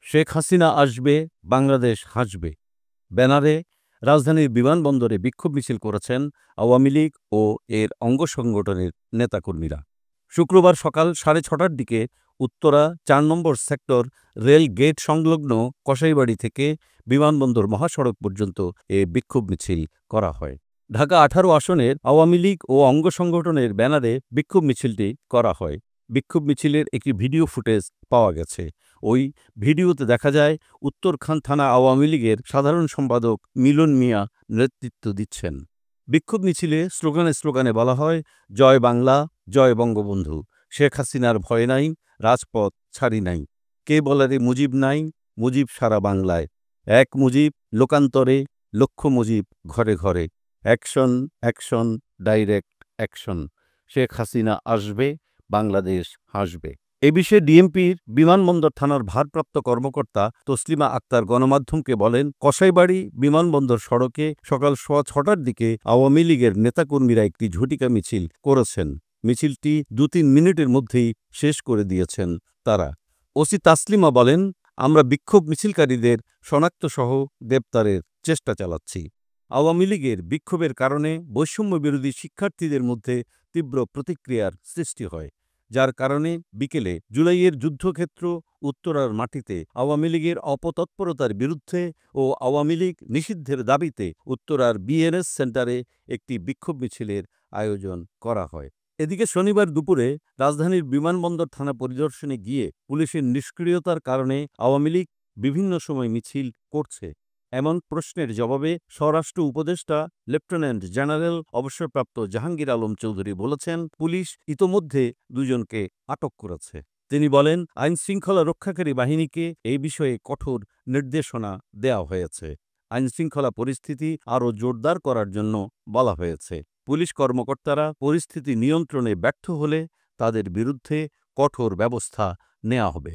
শেখ হাসিনা আসবে, বাংলাদেশ হাসবে ব্যানারে রাজধানীর বিমানবন্দরে বিক্ষোভ মিছিল করেছেন আওয়ামী লীগ ও এর অঙ্গ সংগঠনের নেতাকর্মীরা। শুক্রবার সকাল 6:30টার দিকে উত্তরা ৪ নম্বর সেক্টর রেল গেট সংলগ্ন কসাইবাড়ি থেকে বিমানবন্দর মহাসড়ক পর্যন্ত এ বিক্ষোভ মিছিল করা হয়। ঢাকা ১৮ আসনের আওয়ামী লীগ ও অঙ্গ সংগঠনের ব্যানারে বিক্ষোভ মিছিলটি করা হয়। বিক্ষোভ মিছিলের একটি ভিডিও ফুটেজ পাওয়া গেছে। ওই ভিডিওতে দেখা যায় উত্তরখান থানা আওয়ামী লীগের সাধারণ সম্পাদক মিলন মিয়া নেতৃত্ব দিচ্ছেন। বিক্ষোভ মিছিলে স্লোগানে স্লোগানে বলা হয়, জয় বাংলা, জয় বঙ্গবন্ধু, শেখ হাসিনার ভয় নাই, রাজপথ ছাড়ি নাই, কে বলারে মুজিব নাই, মুজিব সারা বাংলায়, এক মুজিব লোকান্তরে, লক্ষ মুজিব ঘরে ঘরে, action action direct action, Sheikh Hasina আসবে, বাংলাদেশ হাসবে। এ বিষয়ে ডিএমপির বিমানবন্দর থানার ভারপ্রাপ্ত কর্মকর্তা তসলিমা আক্তার গণমাধ্যমকে বলেন, কসাইবাড়ি বিমানবন্দর সড়কে সকাল 6:15টার দিকে আওয়ামী লীগের নেতাকর্মীরা একটি ঝটিকা মিছিল করেছেন। মিছিলটি ২-৩ মিনিটের মধ্যেই শেষ করে দিয়েছেন তারা। ওসি তাসলিমা বলেন, আমরা বিক্ষোভ মিছিলকারীদের শনাক্তসহ গ্রেপ্তারের চেষ্টা চালাচ্ছি। আওয়ামী লীগের বিক্ষোভের কারণে বৈষম্য বিরোধী শিক্ষার্থীদের মধ্যে তীব্র প্রতিক্রিয়ার সৃষ্টি হয়, যার কারণে বিকেলে জুলাইয়ের যুদ্ধক্ষেত্র উত্তরার মাটিতে আওয়ামী লীগের অপতৎপরতার বিরুদ্ধে ও আওয়ামী লীগ নিষিদ্ধের দাবিতে উত্তরার বিএনএস সেন্টারে একটি বিক্ষোভ মিছিলের আয়োজন করা হয়। এদিকে শনিবার দুপুরে রাজধানীর বিমানবন্দর থানা পরিদর্শনে গিয়ে পুলিশের নিষ্ক্রিয়তার কারণে আওয়ামী লীগ বিভিন্ন সময় মিছিল করছে এমন প্রশ্নের জবাবে স্বরাষ্ট্র উপদেষ্টা লেফটেন্যান্ট জেনারেল অবসরপ্রাপ্ত জাহাঙ্গীর আলম চৌধুরী বলেছেন, পুলিশ ইতোমধ্যে ২ জনকে আটক করেছে। তিনি বলেন, আইনশৃঙ্খলা রক্ষাকারী বাহিনীকে এই বিষয়ে কঠোর নির্দেশনা দেওয়া হয়েছে। আইনশৃঙ্খলা পরিস্থিতি আরও জোরদার করার জন্য বলা হয়েছে। পুলিশ কর্মকর্তারা পরিস্থিতি নিয়ন্ত্রণে ব্যর্থ হলে তাদের বিরুদ্ধে কঠোর ব্যবস্থা নেওয়া হবে।